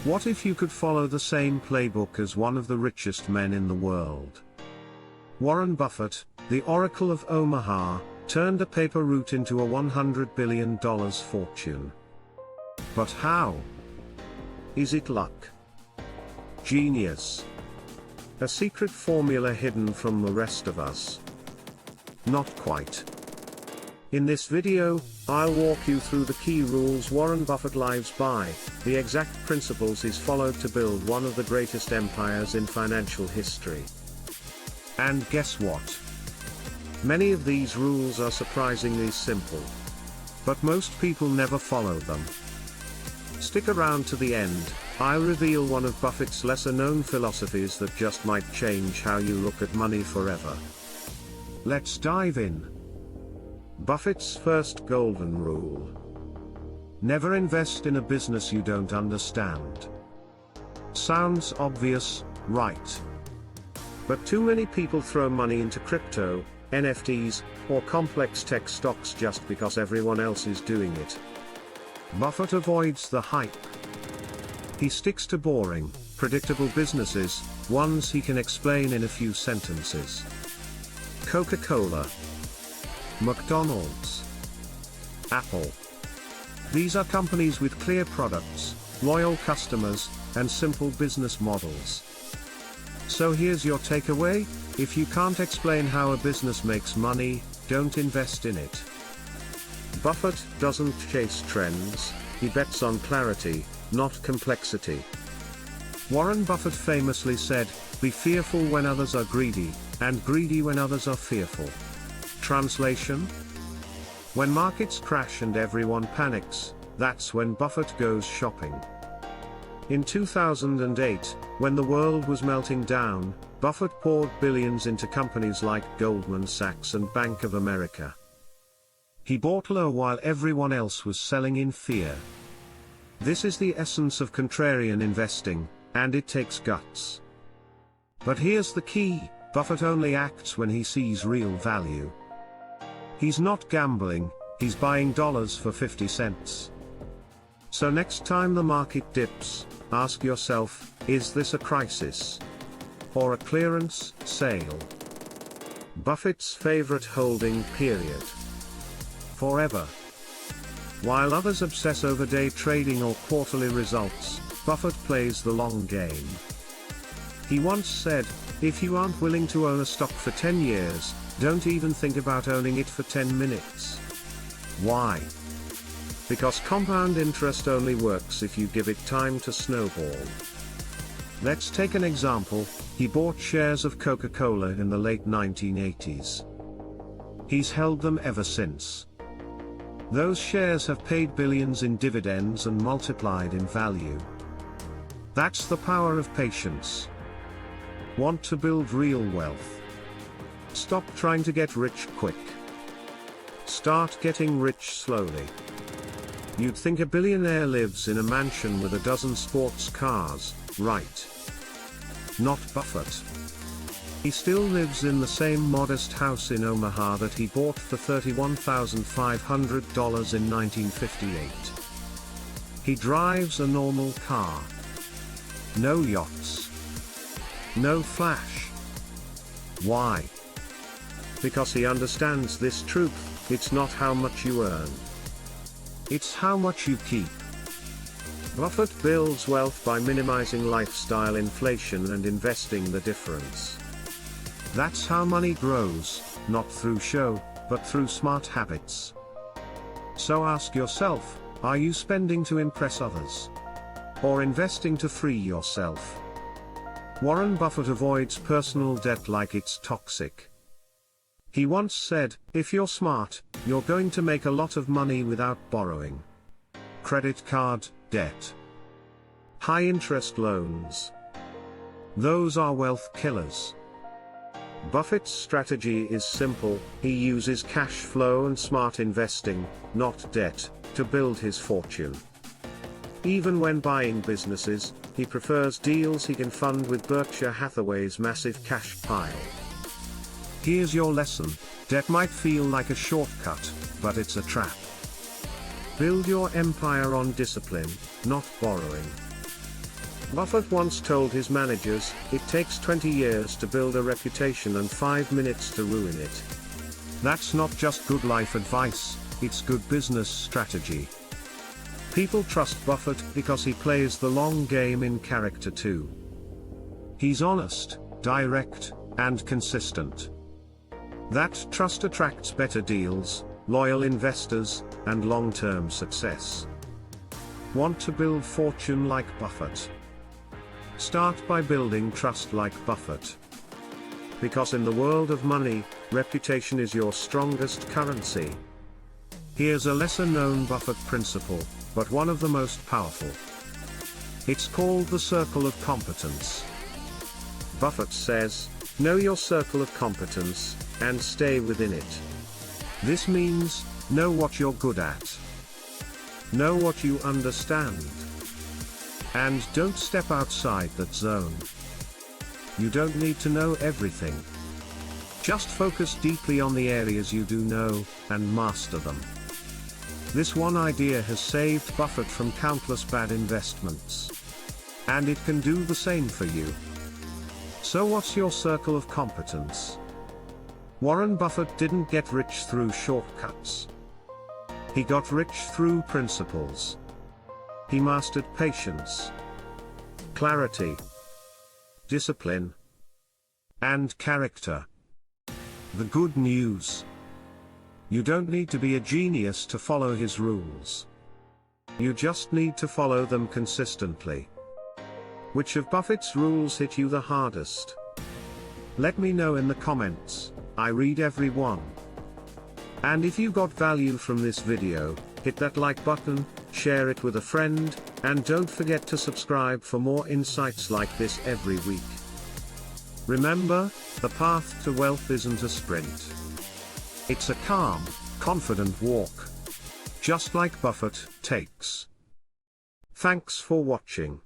What if you could follow the same playbook as one of the richest men in the world? Warren Buffett, the Oracle of Omaha, turned a paper route into a $100 billion fortune. But how? Is it luck? Genius? A secret formula hidden from the rest of us? Not quite. In this video, I'll walk you through the key rules Warren Buffett lives by, the exact principles he's followed to build one of the greatest empires in financial history. And guess what? Many of these rules are surprisingly simple. But most people never follow them. Stick around to the end, I'll reveal one of Buffett's lesser-known philosophies that just might change how you look at money forever. Let's dive in. Buffett's first golden rule. Never invest in a business you don't understand. Sounds obvious, right? But too many people throw money into crypto, NFTs, or complex tech stocks just because everyone else is doing it. Buffett avoids the hype. He sticks to boring, predictable businesses, ones he can explain in a few sentences. Coca-Cola, McDonald's, Apple. These are companies with clear products, loyal customers, and simple business models. So here's your takeaway: if you can't explain how a business makes money, don't invest in it. Buffett doesn't chase trends, he bets on clarity, not complexity. Warren Buffett famously said, "Be fearful when others are greedy, and greedy when others are fearful." Translation? When markets crash and everyone panics, that's when Buffett goes shopping. In 2008, when the world was melting down, Buffett poured billions into companies like Goldman Sachs and Bank of America. He bought low while everyone else was selling in fear. This is the essence of contrarian investing, and it takes guts. But here's the key: Buffett only acts when he sees real value. He's not gambling, he's buying dollars for 50 cents. So next time the market dips, ask yourself, is this a crisis? Or a clearance sale? Buffett's favorite holding period. Forever. While others obsess over day trading or quarterly results, Buffett plays the long game. He once said, "If you aren't willing to own a stock for 10 years, don't even think about owning it for 10 minutes. Why? Because compound interest only works if you give it time to snowball. Let's take an example. He bought shares of Coca-Cola in the late 1980s. He's held them ever since. Those shares have paid billions in dividends and multiplied in value. That's the power of patience. Want to build real wealth? Stop trying to get rich quick. Start getting rich slowly. You'd think a billionaire lives in a mansion with a dozen sports cars, right? Not Buffett. He still lives in the same modest house in Omaha that he bought for $31,500 in 1958. He drives a normal car. No yachts. No flash. Why? Because he understands this truth: it's not how much you earn. It's how much you keep. Buffett builds wealth by minimizing lifestyle inflation and investing the difference. That's how money grows, not through show, but through smart habits. So ask yourself, are you spending to impress others? Or investing to free yourself? Warren Buffett avoids personal debt like it's toxic. He once said, "If you're smart, you're going to make a lot of money without borrowing." Credit card debt. High interest loans. Those are wealth killers. Buffett's strategy is simple: he uses cash flow and smart investing, not debt, to build his fortune. Even when buying businesses, he prefers deals he can fund with Berkshire Hathaway's massive cash pile. Here's your lesson: debt might feel like a shortcut, but it's a trap. Build your empire on discipline, not borrowing. Buffett once told his managers, "It takes 20 years to build a reputation and 5 minutes to ruin it." That's not just good life advice, it's good business strategy. People trust Buffett because he plays the long game in character too. He's honest, direct, and consistent. That trust attracts better deals, loyal investors, and long-term success. Want to build fortune like Buffett? Start by building trust like Buffett. Because in the world of money, reputation is your strongest currency. Here's a lesser-known Buffett principle, but one of the most powerful. It's called the circle of competence. Buffett says, "Know your circle of competence, and stay within it." This means, know what you're good at. Know what you understand. And don't step outside that zone. You don't need to know everything. Just focus deeply on the areas you do know, and master them. This one idea has saved Buffett from countless bad investments. And it can do the same for you. So what's your circle of competence? Warren Buffett didn't get rich through shortcuts. He got rich through principles. He mastered patience, clarity, discipline, and character. The good news: you don't need to be a genius to follow his rules. You just need to follow them consistently. Which of Buffett's rules hit you the hardest? Let me know in the comments, I read every one. And if you got value from this video, hit that like button, share it with a friend, and don't forget to subscribe for more insights like this every week. Remember, the path to wealth isn't a sprint. It's a calm, confident walk. Just like Buffett takes. Thanks for watching.